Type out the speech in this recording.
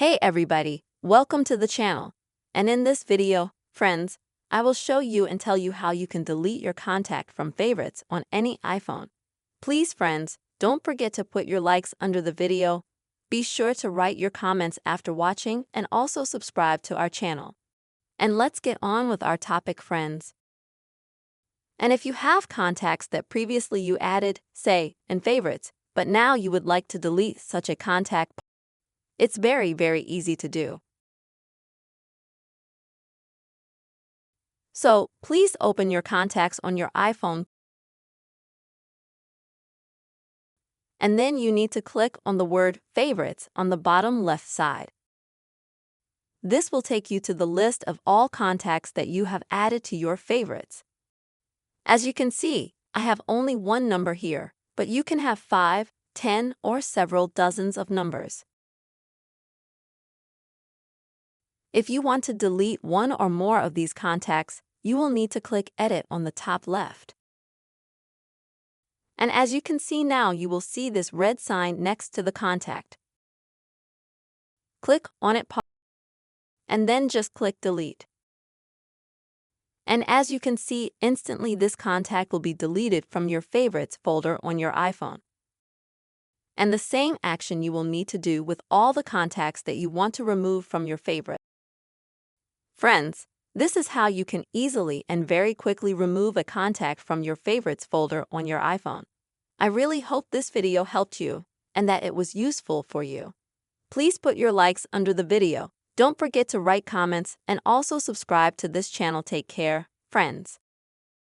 Hey everybody, welcome to the channel. And in this video, friends, I will show you and tell you how you can delete your contact from favorites on any iPhone. Please friends, don't forget to put your likes under the video. Be sure to write your comments after watching and also subscribe to our channel. And let's get on with our topic, friends. And if you have contacts that previously you added, say, in favorites, but now you would like to delete such a contact, it's very easy to do. So, please open your contacts on your iPhone, and then you need to click on the word Favorites on the bottom left side. This will take you to the list of all contacts that you have added to your favorites. As you can see, I have only one number here, but you can have 5, 10, or several dozens of numbers. If you want to delete one or more of these contacts, you will need to click Edit on the top left. And as you can see now, you will see this red sign next to the contact. Click on it, and then just click Delete. And as you can see, instantly this contact will be deleted from your favorites folder on your iPhone. And the same action you will need to do with all the contacts that you want to remove from your favorite. Friends, this is how you can easily and very quickly remove a contact from your favorites folder on your iPhone. I really hope this video helped you and that it was useful for you. Please put your likes under the video. Don't forget to write comments and also subscribe to this channel. Take care, friends.